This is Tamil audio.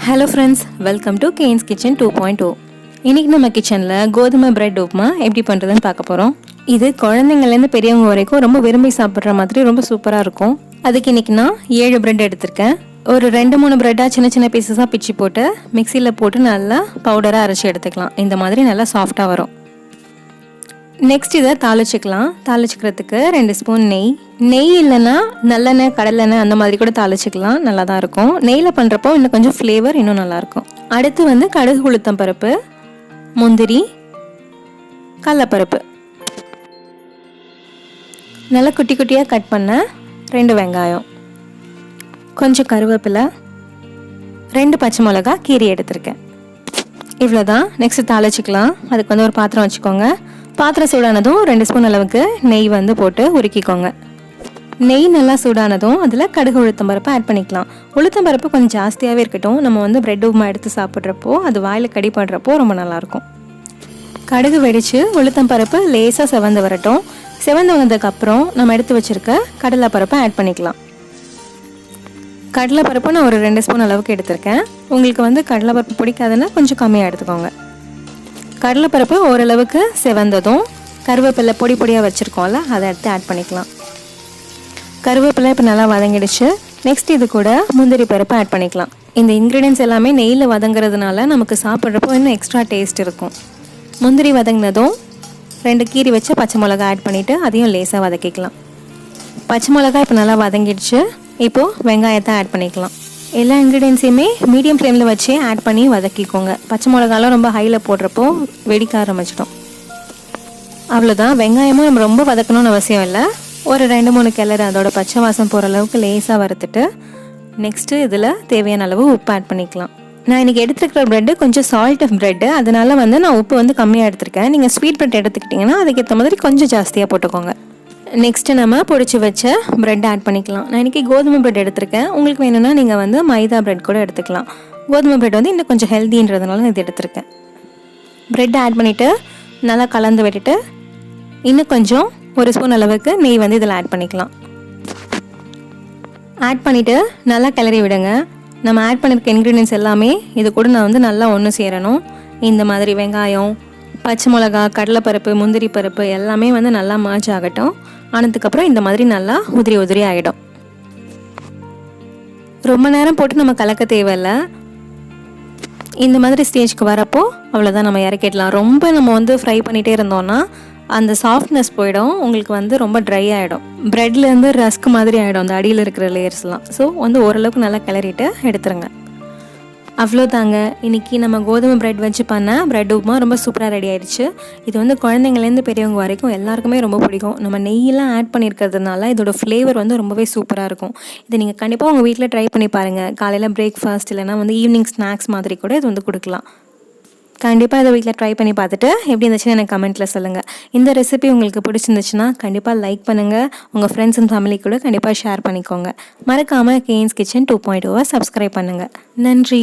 Hello friends, welcome to Kane's Kitchen 2.0. இன்றைக்கி நம்ம கிச்சனில் கோதுமை பிரெட் உப்புமா எப்படி பண்ணுறதுன்னு பார்க்க போகிறோம். இது குழந்தைங்கள்லேருந்து பெரியவங்க வரைக்கும் ரொம்ப விரும்பி சாப்பிட்ற மாதிரி ரொம்ப சூப்பராக இருக்கும். அதுக்கு இன்றைக்கி நான் 7 பிரெட் எடுத்திருக்கேன். ஒரு 2-3 பிரெட்டாக சின்ன சின்ன பீசஸாக பிச்சு போட்டு மிக்சியில் போட்டு நல்லா பவுடராக அரைச்சி எடுத்துக்கலாம். இந்த மாதிரி நல்லா சாஃப்டாக வரும். நெக்ஸ்ட் இதை தாளிச்சிக்கலாம். தாளிச்சிக்கிறதுக்கு 2 ஸ்பூன் நெய் இல்லைன்னா நல்லெண்ணெய், கடலெண்ணெய் அந்த மாதிரி கூட தாளிச்சிக்கலாம். நல்லா தான் இருக்கும். நெய்யில் பண்ணுறப்போ இன்னும் கொஞ்சம் ஃப்ளேவர் இன்னும் நல்லாயிருக்கும். அடுத்து கடுகு, உளுத்தம் பருப்பு, முந்திரி, கடலைப்பருப்பு, நல்லா குட்டி குட்டியாக கட் பண்ண 2 வெங்காயம், கொஞ்சம் கருவேப்பிலை, 2 பச்சை மிளகா கீரி எடுத்திருக்கேன். இவ்வளோதான். நெக்ஸ்ட் தாளிச்சிக்கலாம். அதுக்கு ஒரு பாத்திரம் வச்சுக்கோங்க. பாத்திரம் சூடானதும் 2 ஸ்பூன் அளவுக்கு நெய் போட்டு உருக்கிக்கோங்க. நெய் நல்லா சூடானதும் அதில் கடுகு, உளுத்தம் பருப்பு ஆட் பண்ணிக்கலாம். உளுத்தம் பருப்பு கொஞ்சம் ஜாஸ்தியாகவே இருக்கட்டும். நம்ம பிரெட் உப்புமா எடுத்து சாப்பிட்றப்போ அது வாயில் கடிப்படுறப்போ ரொம்ப நல்லாயிருக்கும். கடுகு வெடித்து உளுத்தம் பருப்பு லேசாக செவந்து வரட்டும். செவந்து வந்ததுக்கப்புறம் நம்ம எடுத்து வச்சுருக்க கடலைப்பருப்பை ஆட் பண்ணிக்கலாம். கடலைப்பருப்பு நான் ஒரு 2 ஸ்பூன் அளவுக்கு எடுத்திருக்கேன். உங்களுக்கு கடலைப்பருப்பு பிடிக்காதுன்னா கொஞ்சம் கம்மியாக எடுத்துக்கோங்க. கடலைப்பருப்பு ஓரளவுக்கு செவந்ததும் கருவேப்பிலை பொடி பொடியாக வச்சுருக்கோம்ல, அதை எடுத்து ஆட் பண்ணிக்கலாம். கருவேப்பிலை இப்போ நல்லா வதங்கிடுச்சு. நெக்ஸ்ட் இது கூட முந்திரி பருப்பு ஆட் பண்ணிக்கலாம். இந்த இன்க்ரீடியன்ஸ் எல்லாமே நெய்யில் வதங்குறதுனால நமக்கு சாப்பிட்றப்போ இன்னும் எக்ஸ்ட்ரா டேஸ்ட் இருக்கும். முந்திரி வதங்கினதும் 2 கீரி வச்சு பச்சை மிளகா ஆட் பண்ணிவிட்டு அதையும் லேசாக வதக்கிக்கலாம். பச்சை மிளகா இப்போ நல்லா வதங்கிடுச்சு. இப்போது வெங்காயத்தை ஆட் பண்ணிக்கலாம். எல்லா இன்க்ரீடியன்ஸையுமே மீடியம் ஃப்ளேமில் வச்சு ஆட் பண்ணி வதக்கிக்கோங்க. பச்சை மிளகாலாம் ரொம்ப ஹையில் போடுறப்போ வெடிக்க ஆரம்பிச்சிடும். அவ்வளோதான். வெங்காயமும் நம்ம ரொம்ப வதக்கணும்னு அவசியம் இல்லை. ஒரு 2-3 கிளறு அதோட பச்சை வாசம் போகிற அளவுக்கு லேசாக வறுத்துட்டு நெக்ஸ்ட்டு இதில் தேவையான அளவு உப்பு ஆட் பண்ணிக்கலாம். நான் இன்றைக்கி எடுத்துருக்கிற ப்ரெட்டு கொஞ்சம் சால்ட் ப்ரெட்டு, அதனால் நான் உப்பு கம்மியாக எடுத்திருக்கேன். நீங்கள் ஸ்வீட் ப்ரெட் எடுத்துக்கிட்டிங்கன்னா அதுக்கேற்ற மாதிரி கொஞ்சம் ஜாஸ்தியாக போட்டுக்கோங்க. நெக்ஸ்ட்டு நம்ம பொடிச்சு வச்ச ப்ரெட் ஆட் பண்ணிக்கலாம். நான் இன்றைக்கி கோதுமை ப்ரெட் எடுத்திருக்கேன். உங்களுக்கு வேணும்னா நீங்கள் மைதா ப்ரெட் கூட எடுத்துக்கலாம். கோதுமை ப்ரெட் இன்னும் கொஞ்சம் ஹெல்த்தின்றதுனால நான் இது எடுத்திருக்கேன். ப்ரெட் ஆட் பண்ணிவிட்டு நல்லா கலந்து விட்டுட்டு இன்னும் கொஞ்சம் 1 ஸ்பூன் அளவுக்கு நெய் இதில் ஆட் பண்ணிக்கலாம். ஆட் பண்ணிவிட்டு நல்லா கிளறி விடுங்க. நம்ம ஆட் பண்ணியிருக்க இன்க்ரீடியன்ஸ் எல்லாமே இது கூட நான் நல்லா ஒன்று சேரணும். இந்த மாதிரி வெங்காயம், பச்சை மிளகா, கடலைப்பருப்பு, முந்திரி பருப்பு எல்லாமே நல்லா மர்ஜ் ஆகட்டும். ஆனதுக்கப்புறம் இந்த மாதிரி நல்லா உதிரி உதிரி ஆகிடும். ரொம்ப நேரம் போட்டு நம்ம கலக்க தேவையில்லை. இந்த மாதிரி ஸ்டேஜ்க்கு வரப்போ அவ்வளோதான், நம்ம இறக்கிடலாம். ரொம்ப நம்ம ஃப்ரை பண்ணிகிட்டே இருந்தோம்னா அந்த சாஃப்ட்னஸ் போயிடும். உங்களுக்கு ரொம்ப ட்ரை ஆகிடும். ப்ரெட்லேருந்து ரஸ்க் மாதிரி ஆகிடும் அந்த அடியில் இருக்கிற லேயர்ஸ்லாம். ஸோ ஓரளவுக்கு நல்லா கிளறிட்டு எடுத்துருங்க. அவ்வளோதாங்க. இன்றைக்கி நம்ம கோதுமை பிரெட் வச்சு பண்ண பிரெட் உப்புமா ரொம்ப சூப்பராக ரெடி ஆகிடுச்சு. இது குழந்தைங்கள்லேருந்து பெரியவங்க வரைக்கும் எல்லாருக்குமே ரொம்ப பிடிக்கும். நம்ம நெய்யெல்லாம் ஆட் பண்ணியிருக்கிறதுனால இதோட ஃப்ளேவர் ரொம்பவே சூப்பராக இருக்கும். இதை நீங்கள் கண்டிப்பாக உங்கள் வீட்டில் ட்ரை பண்ணி பாருங்கள். காலையில் பிரேக்ஃபாஸ்ட் இல்லைனா ஈவினிங் ஸ்நாக்ஸ் மாதிரி கூட இது கொடுக்கலாம். கண்டிப்பாக இதை வீட்டில் ட்ரை பண்ணி பார்த்துட்டு எப்படி இருந்துச்சுன்னு எனக்கு கமெண்ட்டில் சொல்லுங்கள். இந்த ரெசிபி உங்களுக்கு பிடிச்சிருந்துச்சுன்னா கண்டிப்பாக லைக் பண்ணுங்கள். உங்கள் ஃப்ரெண்ட்ஸ் அண்ட் ஃபேமிலி கூட கண்டிப்பாக ஷேர் பண்ணிக்கோங்க. மறக்காமல் கேன்ஸ் கிச்சன் 2.0 சப்ஸ்கிரைப் பண்ணுங்கள். நன்றி.